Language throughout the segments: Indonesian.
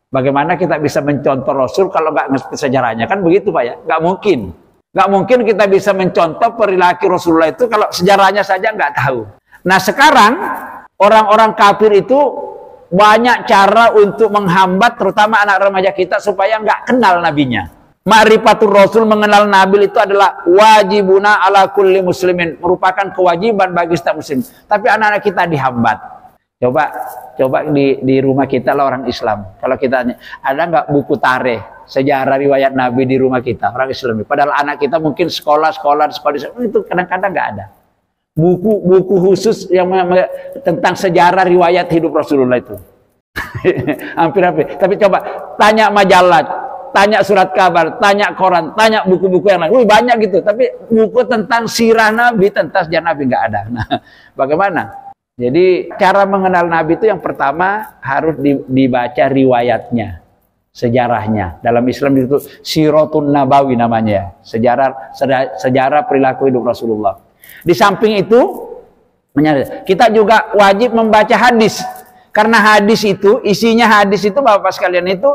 Bagaimana kita bisa mencontoh Rasul kalau nggak ngerti sejarahnya? Kan begitu Pak ya? Nggak mungkin. Nggak mungkin kita bisa mencontoh perilaku Rasulullah itu kalau sejarahnya saja nggak tahu. Nah sekarang orang-orang kafir itu banyak cara untuk menghambat terutama anak remaja kita supaya nggak kenal nabinya. Ma'rifatul Rasul, mengenal Nabi itu adalah wajibuna ala kulli muslimin, merupakan kewajiban bagi setiap muslim. Tapi anak-anak kita dihambat. Coba di rumah kita lah orang Islam. Kalau kita tanya, ada nggak buku tarikh sejarah riwayat Nabi di rumah kita orang Islam? Padahal anak kita mungkin sekolah itu kadang-kadang nggak ada. Buku khusus yang tentang sejarah riwayat hidup Rasulullah itu. Hampir. Tapi coba tanya majalah, tanya surat kabar, tanya koran, tanya buku-buku yang lain. Banyak gitu. Tapi buku tentang sirah Nabi, tentang sejarah Nabi nggak ada. Nah, bagaimana? Jadi cara mengenal Nabi itu yang pertama harus dibaca riwayatnya, sejarahnya. Dalam Islam itu Siratun Nabawi namanya, sejarah perilaku hidup Rasulullah. Di samping itu, kita juga wajib membaca hadis. Karena hadis itu, isinya hadis itu Bapak sekalian itu,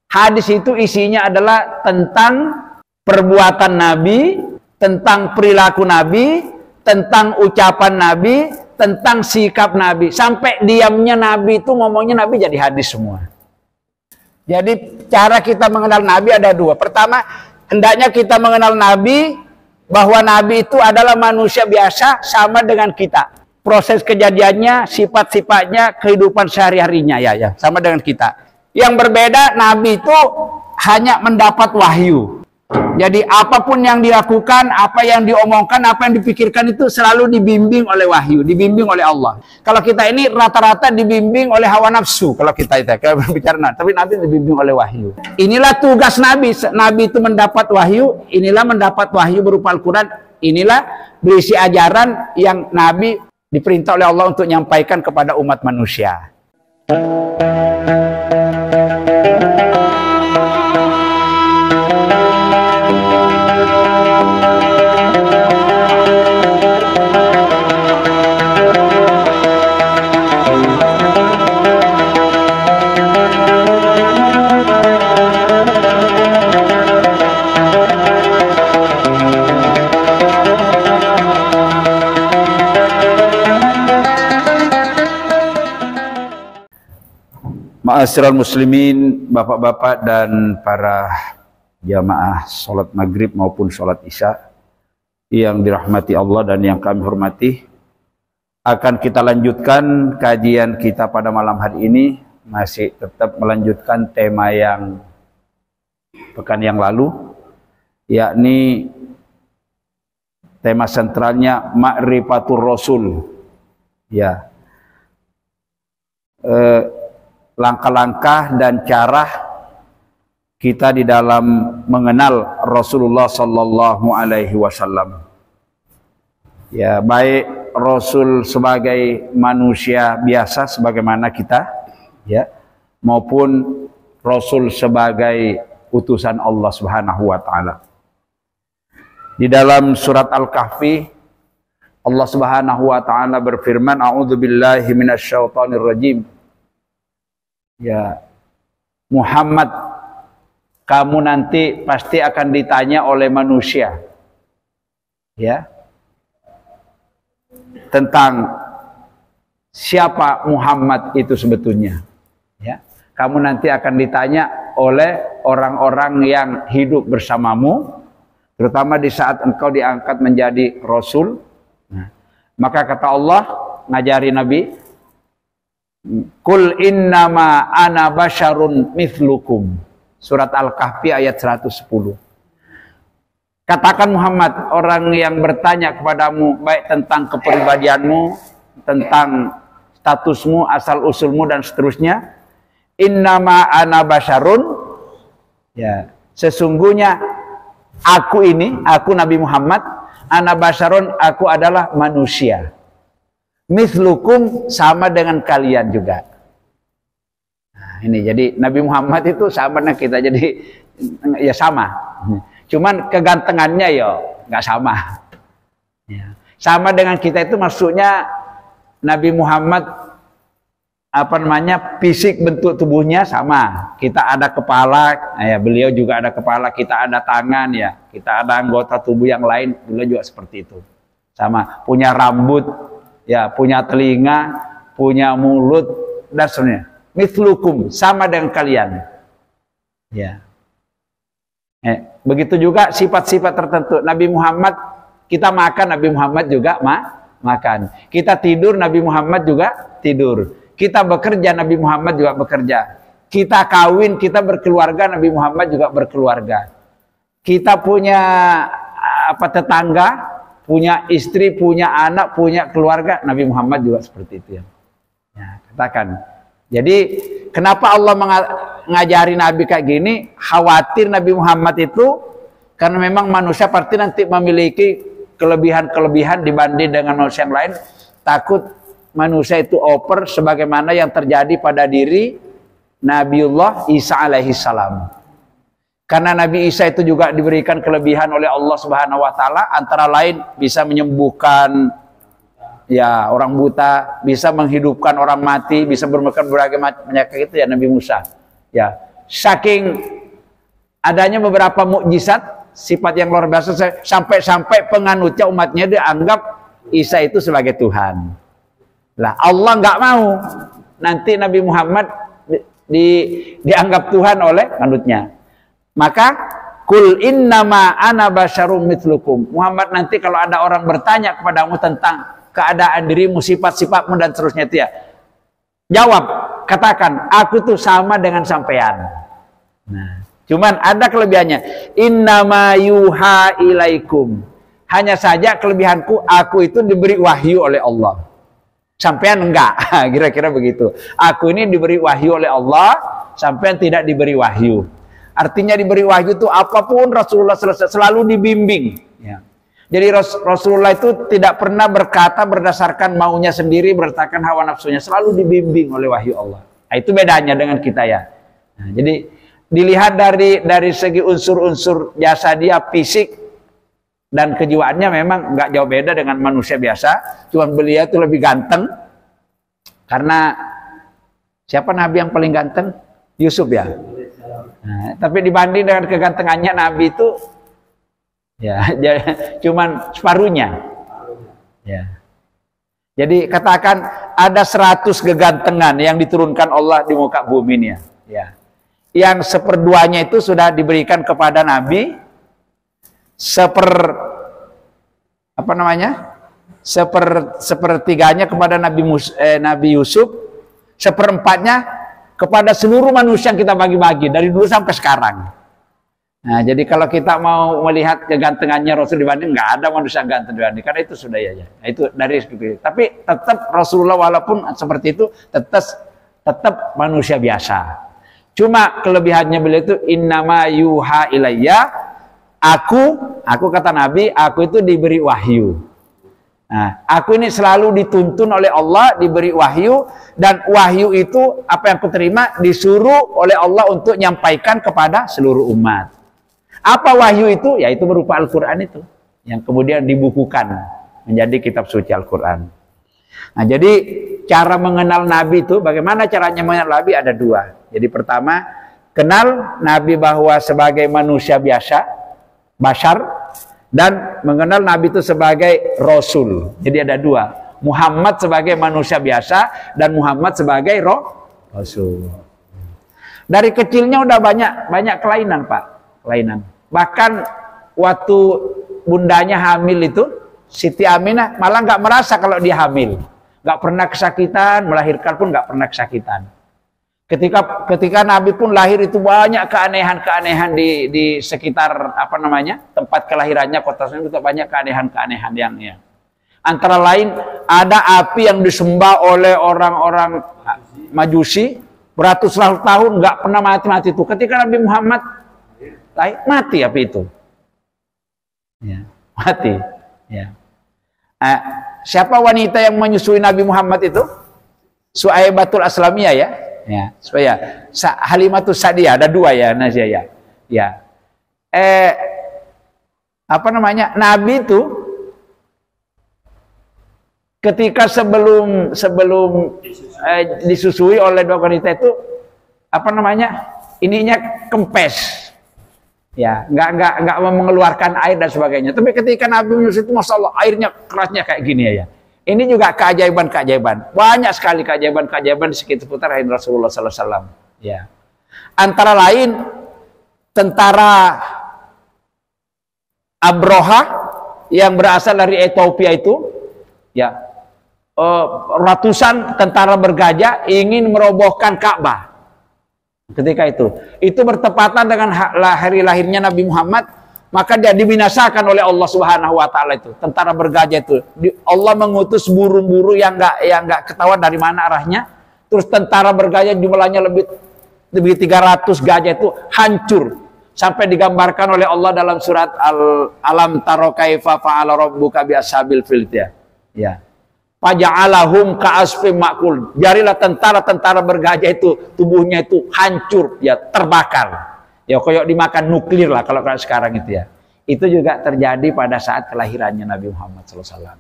hadis itu isinya adalah tentang perbuatan Nabi, tentang perilaku Nabi, tentang ucapan Nabi, tentang sikap Nabi. Sampai diamnya Nabi itu ngomongnya Nabi jadi hadis semua. Jadi cara kita mengenal Nabi ada dua. Pertama, hendaknya kita mengenal Nabi bahwa Nabi itu adalah manusia biasa sama dengan kita. Proses kejadiannya, sifat-sifatnya, kehidupan sehari-harinya ya sama dengan kita. Yang berbeda, Nabi itu hanya mendapat wahyu. Jadi apapun yang dilakukan, apa yang diomongkan, apa yang dipikirkan itu selalu dibimbing oleh wahyu, dibimbing oleh Allah. Kalau kita ini rata-rata dibimbing oleh hawa nafsu. Kalau kita berbicara, tapi Nabi dibimbing oleh wahyu. Inilah tugas Nabi. Nabi itu mendapat wahyu. Inilah mendapat wahyu berupa Al-Quran. Inilah berisi ajaran yang Nabi diperintah oleh Allah untuk menyampaikan kepada umat manusia. Ma'asyiral muslimin, bapak-bapak dan para jamaah sholat maghrib maupun sholat isya yang dirahmati Allah dan yang kami hormati, akan kita lanjutkan kajian kita pada malam hari ini. Masih tetap melanjutkan tema yang pekan yang lalu, yakni tema sentralnya Ma'rifatul Rasul. Ya, langkah-langkah dan cara kita di dalam mengenal Rasulullah Sallallahu Alaihi Wasallam. Ya, baik Rasul sebagai manusia biasa sebagaimana kita, ya, maupun Rasul sebagai utusan Allah Subhanahu Wa Taala. Di dalam surat Al-Kahfi, Allah Subhanahu Wa Taala berfirman, "A'udzubillahi minasyaitonirrajim." Ya, Muhammad, kamu nanti pasti akan ditanya oleh manusia, ya, tentang siapa Muhammad itu sebetulnya. Ya, kamu nanti akan ditanya oleh orang-orang yang hidup bersamamu, terutama di saat engkau diangkat menjadi Rasul. Nah, maka kata Allah ngajari Nabi, Kul innama ana basyarun mithlukum. Surat Al-Kahfi ayat 110. Katakan Muhammad, orang yang bertanya kepadamu baik tentang kepribadianmu, tentang statusmu, asal usulmu dan seterusnya, innama ana basyarun, ya, sesungguhnya aku ini, aku Nabi Muhammad, ana basyarun, aku adalah manusia. Mithlukum, sama dengan kalian juga. Nah, ini jadi Nabi Muhammad itu sama dengan kita, jadi ya sama. Cuman kegantengannya ya nggak sama. Ya. Sama dengan kita itu maksudnya Nabi Muhammad apa namanya, fisik bentuk tubuhnya sama. Kita ada kepala, ya beliau juga ada kepala, kita ada tangan, ya kita ada anggota tubuh yang lain, beliau juga seperti itu. Sama, punya rambut, ya punya telinga, punya mulut, dan seterusnya. Mithlukum, sama dengan kalian. Ya. Begitu juga sifat-sifat tertentu. Nabi Muhammad, kita makan, Nabi Muhammad juga makan. Kita tidur, Nabi Muhammad juga tidur. Kita bekerja, Nabi Muhammad juga bekerja. Kita kawin, kita berkeluarga, Nabi Muhammad juga berkeluarga. Kita punya tetangga, punya istri, punya anak, punya keluarga, Nabi Muhammad juga seperti itu ya. Ya, katakan. Jadi kenapa Allah ngajari Nabi kayak gini? Khawatir Nabi Muhammad itu karena memang manusia pasti nanti memiliki kelebihan-kelebihan dibanding dengan manusia yang lain. Takut manusia itu over sebagaimana yang terjadi pada diri Nabiullah Isa alaihi salam. Karena Nabi Isa itu juga diberikan kelebihan oleh Allah Subhanahu wa taala, antara lain bisa menyembuhkan ya orang buta, bisa menghidupkan orang mati, bisa berbagai macam penyakit itu ya Nabi Musa. Ya, saking adanya beberapa mukjizat, sifat yang luar biasa, sampai-sampai penganutnya umatnya dianggap Isa itu sebagai Tuhan. Lah Allah nggak mau nanti Nabi Muhammad dianggap Tuhan oleh anutnya. Maka kul innama ana basyarum mithlukum. Muhammad, nanti kalau ada orang bertanya kepadamu tentang keadaan dirimu, sifat-sifatmu dan seterusnya itu ya, jawab, katakan aku tuh sama dengan sampean. Nah, cuman ada kelebihannya. Innama yuha ilaikum. Hanya saja kelebihanku, aku itu diberi wahyu oleh Allah. Sampean enggak, kira-kira begitu. Aku ini diberi wahyu oleh Allah, sampean tidak diberi wahyu. Artinya diberi wahyu itu apapun Rasulullah selalu dibimbing. Ya. Jadi Rasulullah itu tidak pernah berkata berdasarkan maunya sendiri, berdasarkan hawa nafsunya, selalu dibimbing oleh wahyu Allah. Nah, itu bedanya dengan kita ya. Nah, jadi dilihat dari segi unsur-unsur jasa dia, fisik dan kejiwaannya memang nggak jauh beda dengan manusia biasa. Cuma beliau itu lebih ganteng. Karena siapa Nabi yang paling ganteng? Yusuf ya. Nah, tapi dibanding dengan kegantengannya Nabi itu ya cuman separuhnya. Ya. Jadi katakan ada 100 kegantengan yang diturunkan Allah di muka bumi ini ya. Ya. Yang seperduanya itu sudah diberikan kepada Nabi. Sepertiganya kepada Nabi Yusuf, seperempatnya kepada seluruh manusia yang kita bagi-bagi dari dulu sampai sekarang. Nah, jadi kalau kita mau melihat kegantengannya Rasul dibanding, nggak ada manusia ganteng dibanding, karena itu sudah ya. Nah, itu dari itu. Tapi tetap Rasulullah walaupun seperti itu tetap manusia biasa. Cuma kelebihannya beliau itu innama yuha ilayya. Aku kata Nabi, aku itu diberi wahyu. Nah, aku ini selalu dituntun oleh Allah, diberi wahyu, dan wahyu itu apa yang aku terima disuruh oleh Allah untuk nyampaikan kepada seluruh umat. Apa wahyu itu? Yaitu berupa Al-Quran itu, yang kemudian dibukukan menjadi kitab suci Al-Quran. Nah, jadi cara mengenal Nabi itu, bagaimana caranya mengenal Nabi ada dua. Jadi pertama, kenal Nabi bahwa sebagai manusia biasa, Bashar, dan mengenal Nabi itu sebagai Rasul. Jadi ada dua, Muhammad sebagai manusia biasa dan Muhammad sebagai Rasul. Dari kecilnya udah banyak kelainan Pak, kelainan. Bahkan waktu bundanya hamil itu, Siti Aminah malah nggak merasa kalau dia hamil, nggak pernah kesakitan, melahirkan pun nggak pernah kesakitan. Ketika Nabi pun lahir itu banyak keanehan-keanehan di sekitar tempat kelahirannya, kota itu banyak keanehan-keanehan yang ya. Antara lain ada api yang disembah oleh orang-orang Majusi beratus-ratus tahun nggak pernah mati-mati itu. Ketika Nabi Muhammad mati api itu, ya, mati. Ya. Siapa wanita yang menyusui Nabi Muhammad itu? Suaibatul Aslamiyah ya. Ya, supaya Halimatus Sa'diyah ada dua ya Nazia ya. Ya. Nabi itu ketika sebelum disusui oleh dua wanita itu apa namanya, ininya kempes, ya nggak mengeluarkan air dan sebagainya. Tapi ketika Nabi menyusui itu, masya Allah, airnya kerasnya kayak gini ya. Ini juga keajaiban-keajaiban, banyak sekali keajaiban-keajaiban di sekitar Rasulullah Sallallahu Alaihi Wasallam. Ya, antara lain tentara Abroha yang berasal dari Ethiopia itu, ya, ratusan tentara bergajah ingin merobohkan Ka'bah. Ketika itu bertepatan dengan hari lahirnya Nabi Muhammad, maka dia dibinasakan oleh Allah Subhanahu wa taala itu. Tentara bergajah itu. Allah mengutus burung-burung yang enggak ketahuan dari mana arahnya. Terus tentara bergajah jumlahnya lebih 300 gajah itu hancur. Sampai digambarkan oleh Allah dalam surat Alam taro kaifa fa'ala rabbuka bi ashabil fil ya. Faja'alahum ka'asfim ma'kul. Jadilah tentara-tentara bergajah itu tubuhnya itu hancur, ya, terbakar. Ya kayak dimakan nuklir lah kalau sekarang itu ya. Itu juga terjadi pada saat kelahirannya Nabi Muhammad SAW.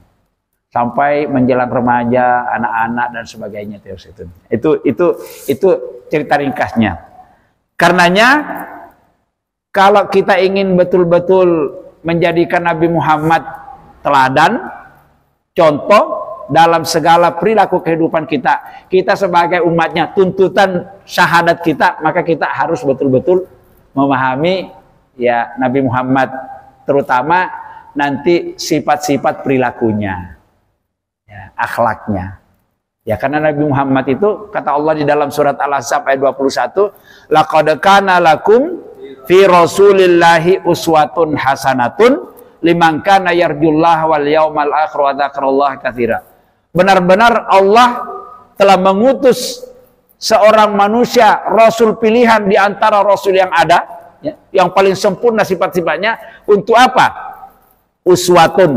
Sampai menjelang remaja, anak-anak dan sebagainya itu cerita ringkasnya. Karenanya kalau kita ingin betul-betul menjadikan Nabi Muhammad teladan, contoh dalam segala perilaku kehidupan kita sebagai umatnya, tuntutan syahadat kita, maka kita harus betul-betul memahami ya Nabi Muhammad, terutama nanti sifat-sifat perilakunya, ya, akhlaknya. Ya, karena Nabi Muhammad itu kata Allah di dalam surat Al-Ahzab ayat 21, laqad kana lakum fi rasulillahi uswatun hasanatun liman kana yarjullaha wal yaumal akhir wa dzakarallaha katsira. Benar-benar Allah telah mengutus seorang manusia, rasul pilihan di antara rasul yang ada, ya, yang paling sempurna sifat-sifatnya. Untuk apa? Uswatun,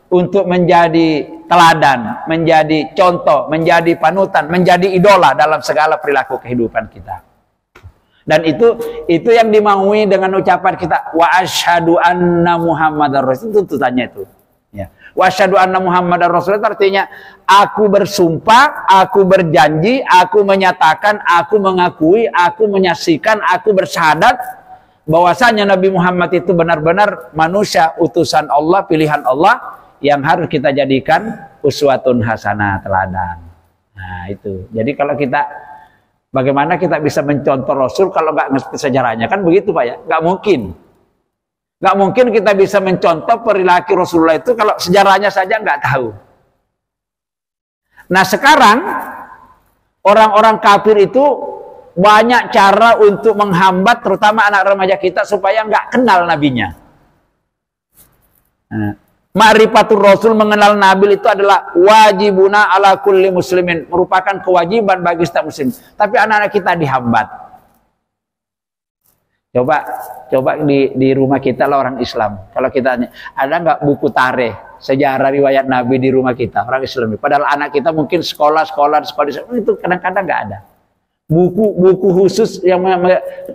untuk menjadi teladan, menjadi contoh, menjadi panutan, menjadi idola dalam segala perilaku kehidupan kita. Dan itu yang dimaui dengan ucapan kita wa asyhadu anna muhammadar rasul, tuntutannya itu. Ya. Wa asyhadu anna muhammadar rasul artinya aku bersumpah, aku berjanji, aku menyatakan, aku mengakui, aku menyaksikan, aku bersyahadat bahwasanya Nabi Muhammad itu benar-benar manusia utusan Allah, pilihan Allah yang harus kita jadikan uswatun hasanah, teladan. Nah, itu. Jadi kalau bagaimana kita bisa mencontoh Rasul kalau nggak ngerti sejarahnya? Kan begitu Pak ya? Nggak mungkin. Nggak mungkin kita bisa mencontoh perilaku Rasulullah itu kalau sejarahnya saja nggak tahu. Nah sekarang orang-orang kafir itu banyak cara untuk menghambat terutama anak remaja kita supaya nggak kenal nabinya. Nah, Ma'rifatul Rasul, mengenal Nabi itu adalah wajibuna ala kulli muslimin, merupakan kewajiban bagi setiap muslim. Tapi anak-anak kita dihambat. Coba di rumah kita lah orang Islam. Kalau kita tanya, ada nggak buku tarikh sejarah riwayat Nabi di rumah kita orang Islam? Padahal anak kita mungkin sekolah itu kadang-kadang nggak ada. Buku khusus yang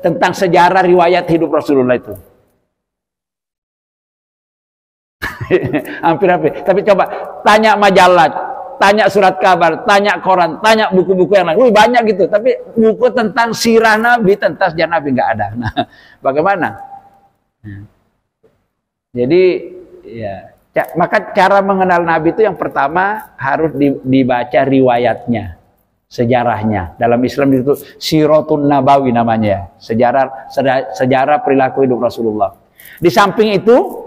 tentang sejarah riwayat hidup Rasulullah itu. Hampir. Tapi coba tanya majalah, tanya surat kabar, tanya koran, tanya buku-buku yang lain. Banyak gitu. Tapi buku tentang sirah Nabi, tentang sejarah Nabi nggak ada. Nah, bagaimana? Jadi ya, maka cara mengenal Nabi itu yang pertama harus dibaca riwayatnya, sejarahnya. Dalam Islam itu Siratun Nabawi namanya, sejarah perilaku hidup Rasulullah. Di samping itu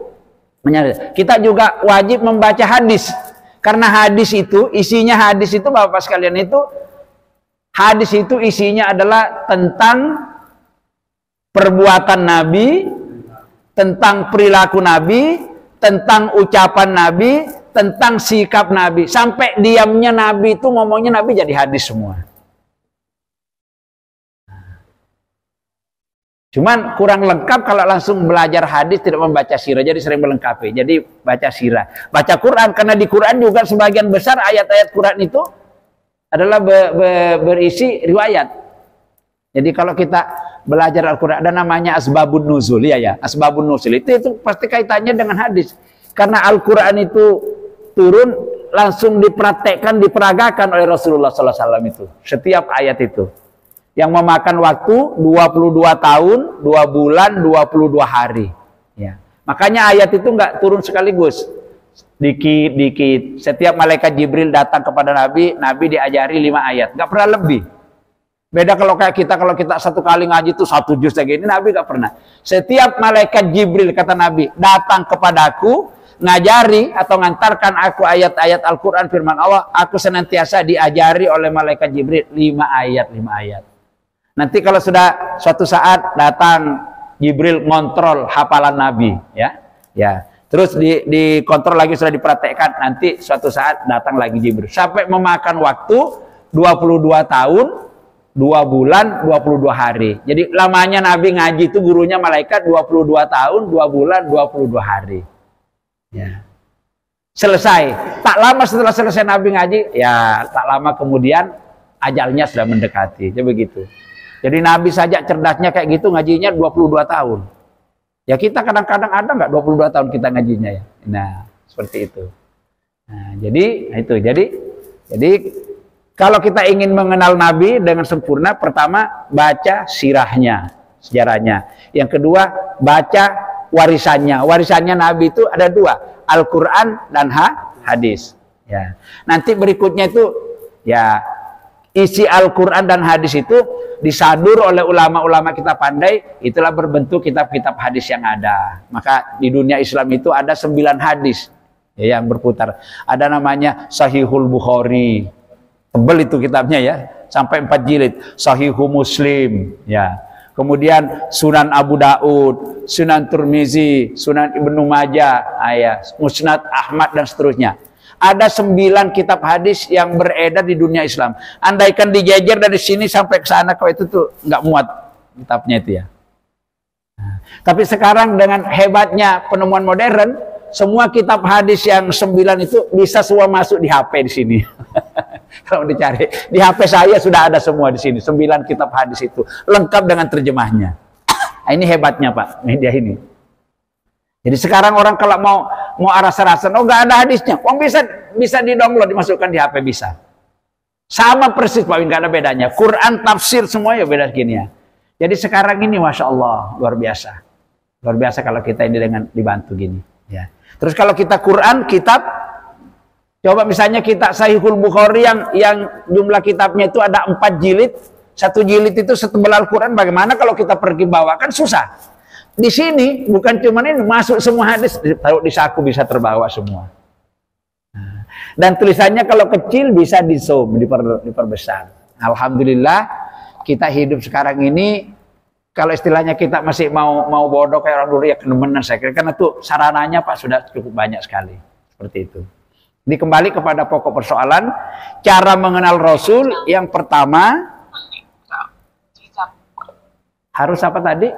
kita juga wajib membaca hadis, karena hadis itu Bapak sekalian hadis itu isinya adalah tentang perbuatan Nabi, tentang perilaku Nabi, tentang ucapan Nabi, tentang sikap Nabi, sampai diamnya Nabi itu ngomongnya Nabi jadi hadis semua. Cuman kurang lengkap kalau langsung belajar hadis tidak membaca sirah, jadi sering melengkapi. Jadi baca sirah, baca Quran, karena di Quran juga sebagian besar ayat-ayat Quran itu adalah berisi riwayat. Jadi kalau kita belajar Al-Quran ada namanya asbabun nuzul, ya asbabun nuzul itu pasti kaitannya dengan hadis. Karena Al-Quran itu turun langsung dipraktekkan, diperagakan oleh Rasulullah SAW itu. Setiap ayat itu. Yang memakan waktu 22 tahun, 2 bulan, 22 hari. Ya. Makanya ayat itu nggak turun sekaligus. Dikit-dikit. Setiap malaikat Jibril datang kepada Nabi, Nabi diajari 5 ayat. Nggak pernah lebih. Beda kalau kita satu kali ngaji itu 1 juz lagi. Ini Nabi nggak pernah. Setiap malaikat Jibril, kata Nabi, datang kepadaku, ngajari atau ngantarkan aku ayat-ayat Al-Quran firman Allah, aku senantiasa diajari oleh malaikat Jibril 5 ayat. Nanti kalau sudah suatu saat datang Jibril ngontrol hafalan Nabi, ya. Terus dikontrol lagi, sudah dipraktekkan, nanti suatu saat datang lagi Jibril. Sampai memakan waktu 22 tahun, 2 bulan, 22 hari. Jadi lamanya Nabi ngaji itu gurunya malaikat 22 tahun, 2 bulan, 22 hari. Ya. Selesai. Tak lama setelah selesai Nabi ngaji, ya tak lama kemudian ajalnya sudah mendekati. Jadi begitu. Jadi Nabi saja cerdasnya kayak gitu, ngajinya 22 tahun. Ya kita kadang-kadang ada nggak 22 tahun kita ngajinya ya. Nah, seperti itu. Nah, jadi kalau kita ingin mengenal Nabi dengan sempurna, pertama baca sirahnya, sejarahnya. Yang kedua, baca warisannya. Warisannya Nabi itu ada 2, Al-Quran dan hadis. Ya. Nanti berikutnya itu, ya isi Al-Quran dan hadis itu disadur oleh ulama-ulama kita pandai, itulah berbentuk kitab-kitab hadis yang ada. Maka di dunia Islam itu ada 9 hadis ya, yang berputar. Ada namanya Sahihul Bukhari, tebel itu kitabnya ya, sampai 4 jilid. Sahihul Muslim, ya. Kemudian Sunan Abu Daud, Sunan Tirmizi, Sunan Ibnu Majah, Musnad Ahmad dan seterusnya. Ada 9 kitab hadis yang beredar di dunia Islam. Andaikan dijejer dari sini sampai ke sana, kalau itu tuh nggak muat kitabnya itu ya. Nah, tapi sekarang dengan hebatnya penemuan modern, semua kitab hadis yang 9 itu bisa semua masuk di HP di sini. Kalau dicari di HP saya sudah ada semua di sini, 9 kitab hadis itu lengkap dengan terjemahnya. Ini hebatnya Pak, media ini. Jadi sekarang orang kalau mau rasa-rasa, oh nggak ada hadisnya, bisa di-download, dimasukkan di HP bisa. Sama persis Pak, nggak ada bedanya. Quran, tafsir semua ya beda gini ya. Jadi sekarang ini Masya Allah luar biasa, luar biasa kalau kita ini dengan dibantu gini. Ya. Terus kalau kita Quran, kitab, coba misalnya kita Sahihul Bukhari yang jumlah kitabnya itu ada 4 jilid, 1 jilid itu setebal Al-Quran, bagaimana kalau kita pergi bawa, kan susah. Di sini bukan cuma ini, masuk semua hadis, taruh di saku bisa terbawa semua. Nah, dan tulisannya kalau kecil bisa di zoom, diperbesar. Alhamdulillah kita hidup sekarang ini, kalau istilahnya kita masih mau bodoh kayak orang dulu ya kenemenan saya kira, karena tuh sarananya Pak sudah cukup banyak sekali seperti itu. Ini kembali kepada pokok persoalan, cara mengenal Rasul yang pertama harus apa tadi?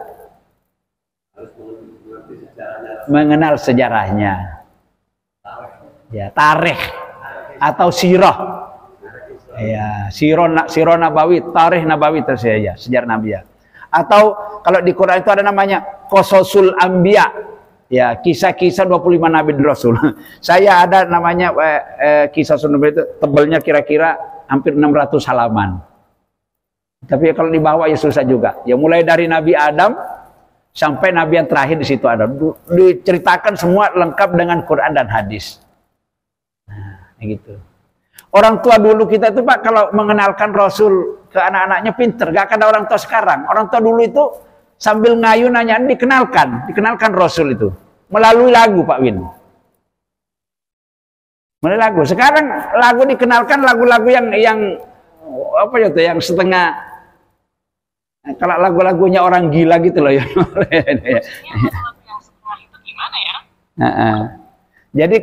Mengenal sejarahnya, ya tarikh atau sirah, ya sirah nabawi, tarikh nabawi itu ya sejarah Nabi ya. Atau kalau di Quran itu ada namanya Qasasul Anbiya, ya kisah-kisah 25 Nabi dan Rasul. Saya ada namanya kisah Nabi itu tebelnya kira-kira hampir 600 halaman. Tapi kalau dibawa ya susah juga. Ya mulai dari Nabi Adam sampai Nabi yang terakhir di situ ada, diceritakan semua lengkap dengan Quran dan hadis. Nah, gitu. Orang tua dulu kita itu Pak, kalau mengenalkan Rasul ke anak-anaknya pinter, gak ada orang tua sekarang. Orang tua dulu itu sambil ngayu nanya, dikenalkan Rasul itu melalui lagu Pak Win. Melalui lagu. Sekarang lagu dikenalkan lagu-lagu yang apa ya tuh, yang setengah. Kalau lagu-lagunya orang gila gitu loh ya. Jadi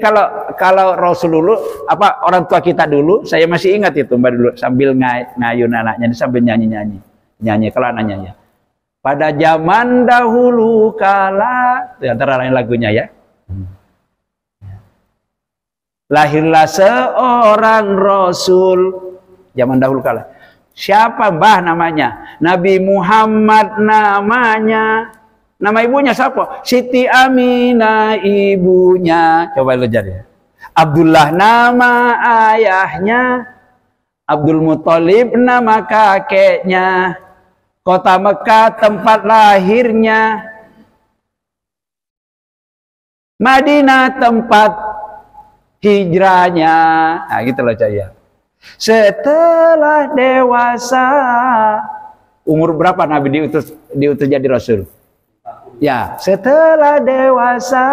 kalau Rasul dulu, apa orang tua kita dulu, saya masih ingat itu Mbak dulu sambil ngayun anaknya, sambil nyanyi kalau anaknya ya. Pada zaman dahulu kala, itu antara lain lagunya ya. Lahirlah seorang Rasul zaman dahulu kala. Siapa Mbah namanya? Nabi Muhammad namanya. Nama ibunya siapa? Siti Aminah ibunya. Coba belajar ya. Abdullah nama ayahnya, Abdul Muthalib nama kakeknya, kota Mekah tempat lahirnya, Madinah tempat hijrahnya. Nah, gitu loh saya. Setelah dewasa, umur berapa Nabi diutus jadi Rasul? Ya, setelah dewasa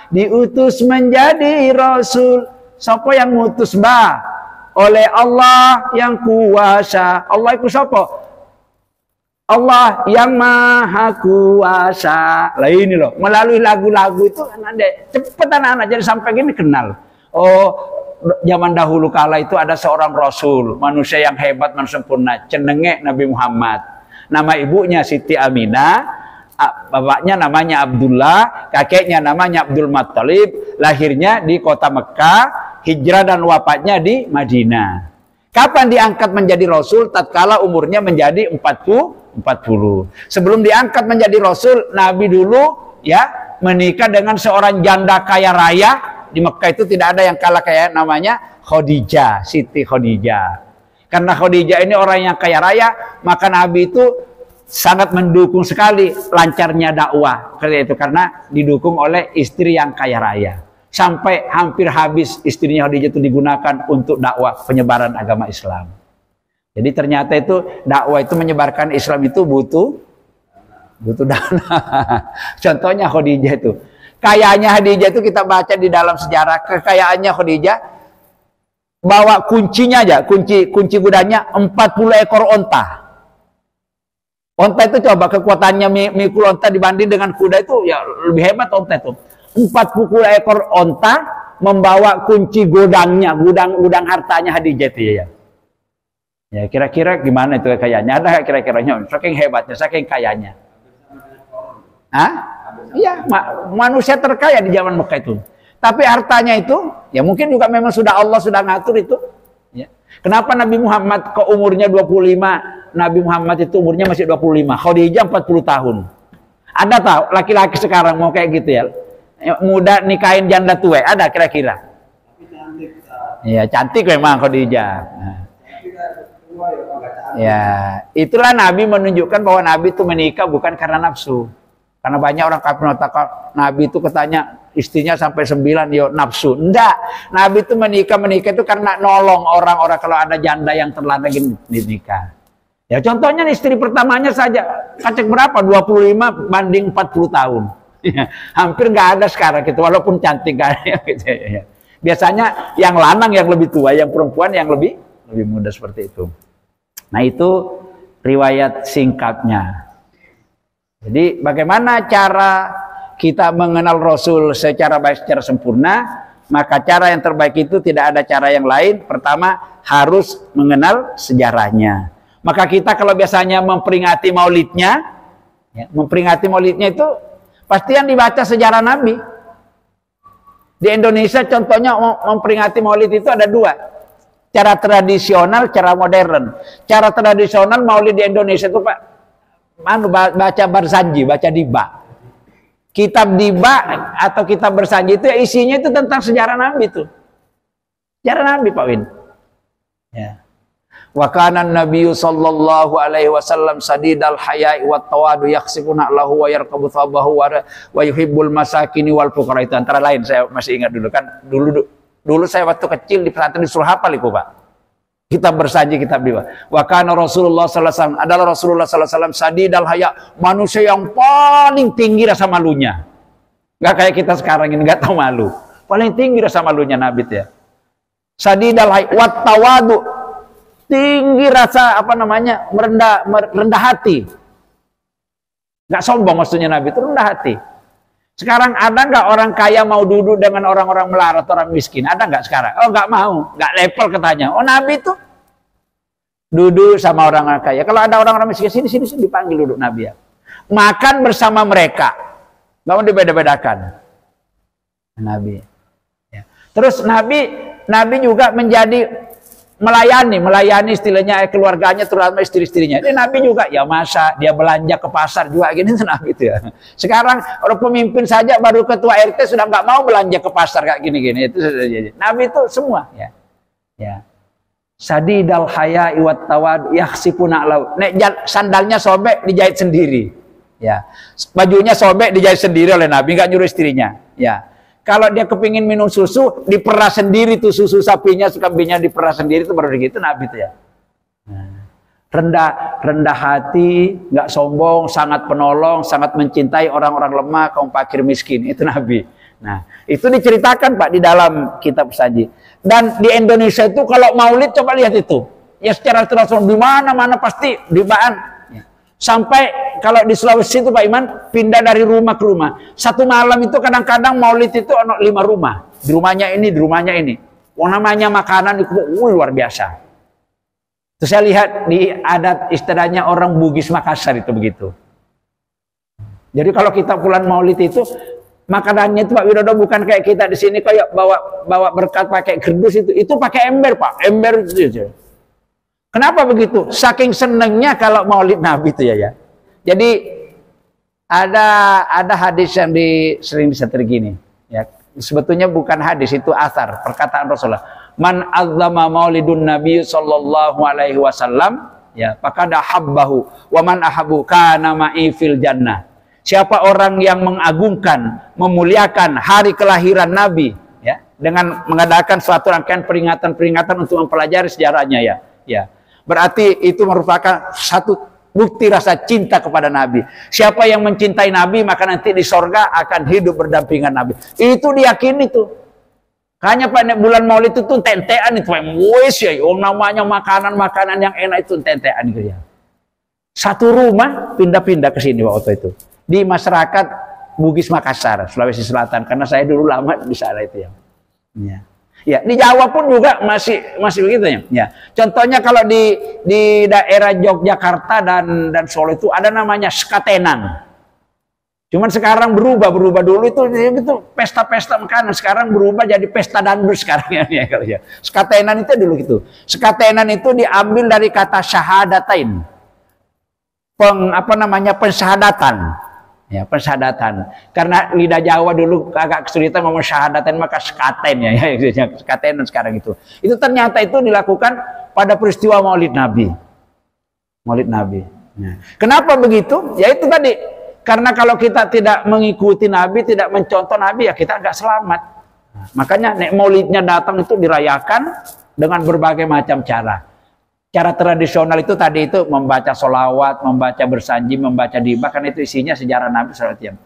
diutus menjadi Rasul. Siapa yang ngutus mbah? Oleh Allah yang kuasa. Allah itu siapa? Allah yang maha kuasa. Lah ini loh, melalui lagu-lagu itu cepet anak-anak jadi sampai gini kenal. Oh, zaman dahulu kala itu ada seorang Rasul, manusia yang hebat dan sempurna, cenenge Nabi Muhammad. Nama ibunya Siti Aminah, bapaknya namanya Abdullah, kakeknya namanya Abdul Muthalib, lahirnya di kota Mekah, hijrah dan wafatnya di Madinah. Kapan diangkat menjadi Rasul? Tatkala umurnya menjadi 40. Sebelum diangkat menjadi Rasul, Nabi dulu ya menikah dengan seorang janda kaya raya. Di Mekah itu tidak ada yang kalah kaya, namanya Khadijah, Siti Khadijah. Karena Khadijah ini orang yang kaya raya, maka Nabi itu sangat mendukung sekali lancarnya dakwah. Karena didukung oleh istri yang kaya raya. Sampai hampir habis istrinya Khadijah itu digunakan untuk dakwah penyebaran agama Islam. Jadi ternyata itu dakwah itu menyebarkan Islam itu butuh dana. Contohnya Khadijah itu. Kayaknya Khadijah itu kita baca di dalam sejarah, kekayaannya Khadijah bawa kuncinya aja, kunci gudangnya 40 ekor onta. Onta itu coba kekuatannya mikul onta dibanding dengan kuda itu ya lebih hebat onta itu. 40 ekor onta membawa kunci gudangnya, gudang hartanya Khadijah itu ya. Ya kira-kira gimana itu kayaknya? Ada kira-kiranya? Saking hebatnya, saking kayanya. Hah? Iya, manusia terkaya di zaman Mekah itu. Tapi hartanya itu, ya mungkin juga memang Allah sudah ngatur itu. Ya. Kenapa Nabi Muhammad ke umurnya 25? Nabi Muhammad itu umurnya masih 25. Khadijah 40 tahun. Ada tahu laki-laki sekarang mau kayak gitu ya? Muda nikahin janda tua, ada kira-kira? Iya, cantik memang Khadijah. Nah. Ya, itulah Nabi menunjukkan bahwa Nabi itu menikah bukan karena nafsu. Karena banyak orang kafir mengatakan Nabi itu katanya istrinya sampai 9 ya nafsu. Enggak, Nabi itu menikah itu karena nolong orang-orang kalau ada janda yang terlantar dinikah. Ya contohnya istri pertamanya saja kacek berapa? 25 banding 40 tahun. Hampir nggak ada sekarang gitu, walaupun cantik kayak gitu ya. Biasanya yang lanang yang lebih tua, yang perempuan yang lebih muda seperti itu. Nah itu riwayat singkatnya. Jadi bagaimana cara kita mengenal Rasul secara baik, secara sempurna? Maka cara yang terbaik itu tidak ada cara yang lain. Pertama harus mengenal sejarahnya. Maka kita kalau biasanya memperingati maulidnya, itu pasti yang dibaca sejarah Nabi. Di Indonesia contohnya memperingati maulid itu ada dua. Cara tradisional, cara modern. Cara tradisional maulid di Indonesia itu Pak, baca Barzanji, baca Diba. Kitab Diba atau kitab Barzanji itu isinya itu tentang sejarah Nabi itu. Sejarah Nabi Pak Win. Ya. Wa kana an-nabiyyu sallallahu alaihi wasallam sadidal haya'i wat tawadu yakhsifuna lahu wa yarqabu thabahu wa yuhibbul masakini wal fuqara. Itu antara lain saya masih ingat dulu kan. Dulu saya waktu kecil di pesantren disuruh hafal itu Pak. Kita bersaji kitab Diba. Wa kana Rasulullah sallallahu alaihi wasallam, adalah Rasulullah sallallahu alaihi wasallam sadidal haya, manusia yang paling tinggi rasa malunya. Enggak kayak kita sekarang ini enggak tahu malu. Paling tinggi rasa malunya Nabi ya. Sadidal haya wat tawadu, tinggi rasa rendah hati. Enggak sombong maksudnya Nabi itu rendah hati. Sekarang ada nggak orang kaya mau duduk dengan orang-orang melarat, orang miskin? Ada nggak sekarang? Oh nggak mau, nggak level katanya. Oh Nabi itu duduk sama orang kaya. Kalau ada orang-orang miskin, sini dipanggil duduk Nabi ya. Makan bersama mereka, nggak mau dibeda-bedakan. Nabi. Ya. Terus Nabi juga menjadi melayani istilahnya keluarganya, terutama istri-istrinya. Ini Nabi juga ya, masa dia belanja ke pasar juga gini itu Nabi itu ya. Sekarang orang pemimpin saja baru ketua RT sudah nggak mau belanja ke pasar kayak gini-gini, itu sudah jadi. Nabi itu semua ya. Ya. Sadidal haya iwat tawad yakhsipuna lau. Nek sandalnya sobek dijahit sendiri. Ya. Bajunya sobek dijahit sendiri oleh Nabi, nggak nyuruh istrinya. Ya. Kalau dia kepingin minum susu, diperas sendiri tuh susu sapinya, kambingnya diperas sendiri, itu baru begitu Nabi itu ya. Rendah hati, nggak sombong, sangat penolong, sangat mencintai orang-orang lemah, kaum fakir miskin, itu Nabi. Nah, itu diceritakan Pak di dalam kitab Saji. Dan di Indonesia itu kalau Maulid coba lihat itu, ya secara tradisional di mana-mana pasti dibaan. Sampai kalau di Sulawesi itu Pak Iman pindah dari rumah ke rumah. Satu malam itu kadang-kadang Maulid itu ada 5 rumah. Di rumahnya ini, di rumahnya ini. Namanya makanan itu luar biasa. Terus saya lihat di adat istilahnya orang Bugis Makassar itu begitu. Jadi kalau kita pulang Maulid itu makanannya itu Pak Widodo bukan kayak kita di sini kayak bawa berkat pakai kerdus itu pakai ember Pak, ember itu. Kenapa begitu? Saking senengnya kalau Maulid Nabi itu ya. Jadi ada hadis yang sering disetir gini. Ya, sebetulnya bukan hadis, itu athar, perkataan Rasulullah. Man azzama maulidun Nabi sallallahu alaihi wasallam, ya, faqad ahabbahu wa man ahabbu kana ma'i fil jannah. Siapa orang yang mengagungkan, memuliakan hari kelahiran Nabi, ya, dengan mengadakan suatu rangkaian peringatan-peringatan untuk mempelajari sejarahnya ya. Berarti itu merupakan satu bukti rasa cinta kepada Nabi. Siapa yang mencintai Nabi maka nanti di sorga akan hidup berdampingan Nabi. Itu diyakini tuh. Hanya pada bulan Maulid itu tentean itu, wes ya, namanya makanan-makanan yang enak itu tentean gitu ya. Satu rumah pindah-pindah ke sini waktu itu di masyarakat Bugis Makassar, Sulawesi Selatan. Karena saya dulu lama di sana itu ya. Ya, di Jawa pun juga masih begitu ya. Ya. Contohnya kalau di daerah Yogyakarta dan Solo itu ada namanya skatenan. Cuman sekarang berubah dulu itu pesta-pesta makanan, sekarang berubah jadi pesta dangdut sekarang ya. Skatenan itu dulu gitu. Skatenan itu diambil dari kata syahadatain. Pensyahadatan. Ya, pensyahadatan. Karena lidah Jawa dulu agak kesulitan ngomong syahadatan, maka skaten ya, skatenan sekarang itu. Itu ternyata itu dilakukan pada peristiwa Maulid Nabi. Maulid Nabi. Nah, kenapa begitu? Ya itu tadi. Karena kalau kita tidak mengikuti Nabi, tidak mencontoh Nabi, ya kita nggak selamat. Nah, makanya nek Maulidnya datang itu dirayakan dengan berbagai macam cara. Cara tradisional itu tadi itu membaca solawat, membaca bersanji, membaca dibah, kan itu isinya sejarah Nabi SAW.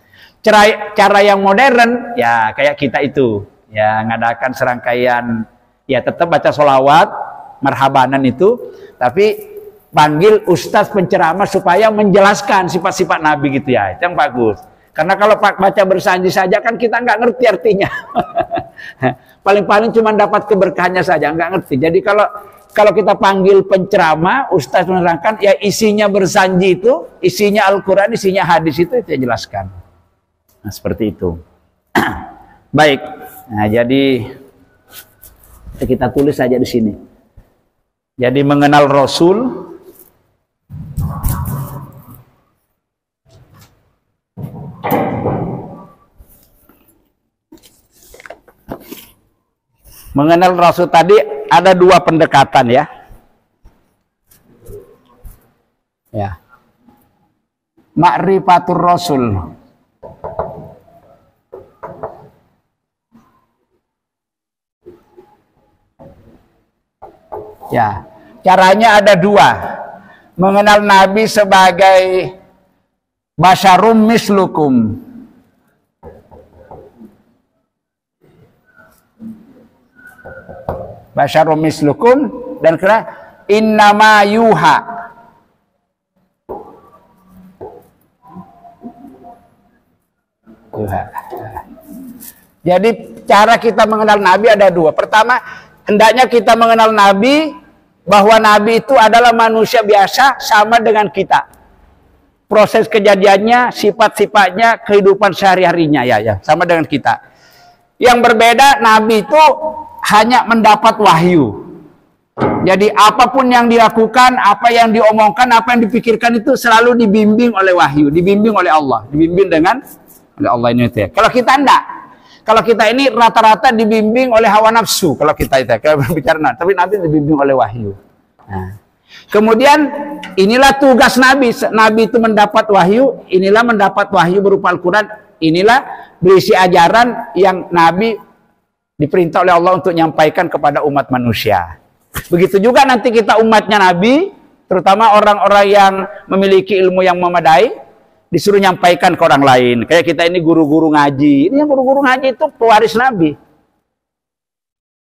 Cara yang modern ya kayak kita itu, ya ngadakan serangkaian, ya tetap baca solawat, marhabanan itu, tapi panggil ustaz penceramah supaya menjelaskan sifat-sifat Nabi gitu ya, itu yang bagus. Karena kalau baca bersanji saja kan kita nggak ngerti artinya. Paling-paling cuma dapat keberkahannya saja, nggak ngerti. Jadi kalau kita panggil penceramah, ustaz menerangkan, ya isinya bersanji itu, isinya Al-Quran, isinya hadis itu jelaskan. Nah, seperti itu. Baik. Nah, jadi kita tulis saja di sini. Jadi mengenal Rasul, mengenal Rasul tadi ada 2 pendekatan ya. Ya. Ma'rifatur Rasul. Ya, caranya ada 2. Mengenal Nabi sebagai basyarum mislukum. Basyarum mislukum, dan kira innama yuha. Jadi cara kita mengenal Nabi ada 2. Pertama, hendaknya kita mengenal Nabi bahwa Nabi itu adalah manusia biasa sama dengan kita. Proses kejadiannya, sifat-sifatnya, kehidupan sehari-harinya ya sama dengan kita. Yang berbeda, Nabi itu hanya mendapat wahyu. Jadi apapun yang dilakukan, apa yang diomongkan, apa yang dipikirkan itu selalu dibimbing oleh wahyu, dibimbing oleh Allah, dibimbing dengan oleh Allah ini itu ya. Kalau kita enggak, kalau kita ini rata-rata dibimbing oleh hawa nafsu. Kalau kita itu, kalau berbicara, tapi Nabi dibimbing oleh wahyu. Nah. Kemudian inilah tugas Nabi. Nabi itu mendapat wahyu, inilah mendapat wahyu berupa Al-Quran, inilah berisi ajaran yang Nabi diperintah oleh Allah untuk menyampaikan kepada umat manusia. Begitu juga nanti kita umatnya Nabi, terutama orang-orang yang memiliki ilmu yang memadai, disuruh nyampaikan ke orang lain. Kayak kita ini guru-guru ngaji. Ini yang guru-guru ngaji itu pewaris Nabi.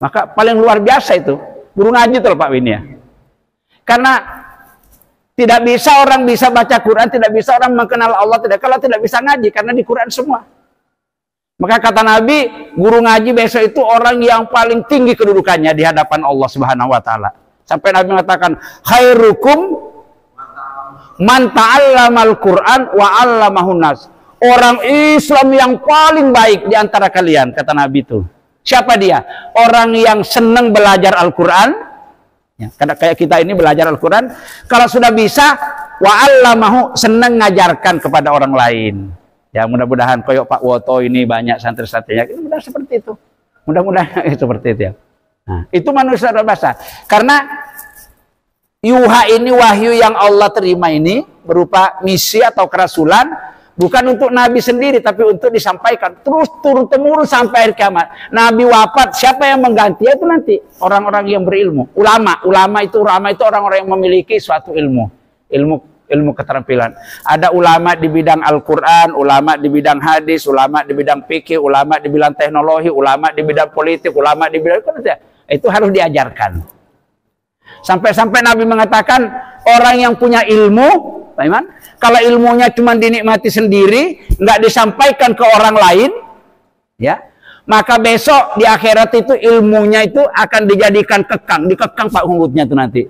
Maka paling luar biasa itu. Guru ngaji itu loh Pak Win ya. Karena tidak bisa orang bisa baca Quran, tidak bisa orang mengenal Allah, tidak kalau tidak bisa ngaji. Karena di Quran semua. Maka kata Nabi, guru ngaji besok itu orang yang paling tinggi kedudukannya di hadapan Allah Subhanahu wa taala. Sampai Nabi mengatakan, "Khairukum man ta'allamal Qur'an wa 'allamahun nas." Orang Islam yang paling baik di antara kalian, kata Nabi itu. Siapa dia? Orang yang senang belajar Al-Qur'an. Ya, kayak kita ini belajar Al-Qur'an, kalau sudah bisa wa 'allamahu, senang ngajarkan kepada orang lain. Ya mudah-mudahan koyok Pak Woto ini banyak santri-santrinya. Mudah seperti itu. Mudah-mudahan seperti itu ya. Nah, itu manusia berbahasa. Karena yuha ini wahyu yang Allah terima ini berupa misi atau kerasulan, bukan untuk Nabi sendiri tapi untuk disampaikan terus turun-temurun sampai akhir kiamat. Nabi wafat, siapa yang mengganti? Itu nanti orang-orang yang berilmu. Ulama itu orang-orang yang memiliki suatu ilmu keterampilan. Ada ulama di bidang Al-Quran, ulama di bidang hadis, ulama di bidang fikih, ulama di bidang teknologi, ulama di bidang politik, ulama di bidang itu harus diajarkan. Sampai-sampai Nabi mengatakan orang yang punya ilmu, Pak, kalau ilmunya cuma dinikmati sendiri, nggak disampaikan ke orang lain, ya, maka besok di akhirat itu ilmunya itu akan dijadikan dikekang Pak mulutnya itu nanti,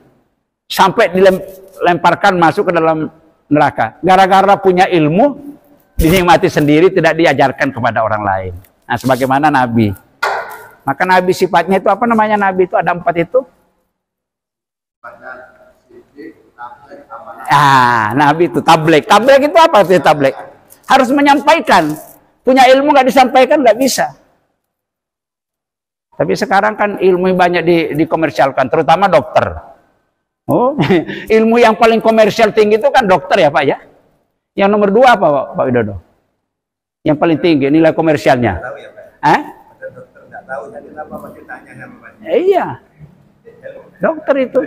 sampai dilemparkan masuk ke dalam neraka. Gara-gara punya ilmu dinikmati sendiri, tidak diajarkan kepada orang lain. Nah, sebagaimana Nabi. Maka Nabi sifatnya itu apa namanya? Nabi itu ada 4 itu. Nabi itu tabligh. Tabligh itu apa sih tabligh? Harus menyampaikan. Punya ilmu nggak disampaikan nggak bisa. Tapi sekarang kan ilmu banyak dikomersialkan, terutama dokter. Oh, ilmu yang paling komersial tinggi itu kan dokter ya Pak ya. Yang nomor 2 apa Pak Widodo? Yang paling tinggi nilai komersialnya? Tahu ya, Pak. Dokter nggak tahu, jadi apa masih tanya sama Pak? Iya. Dokter itu,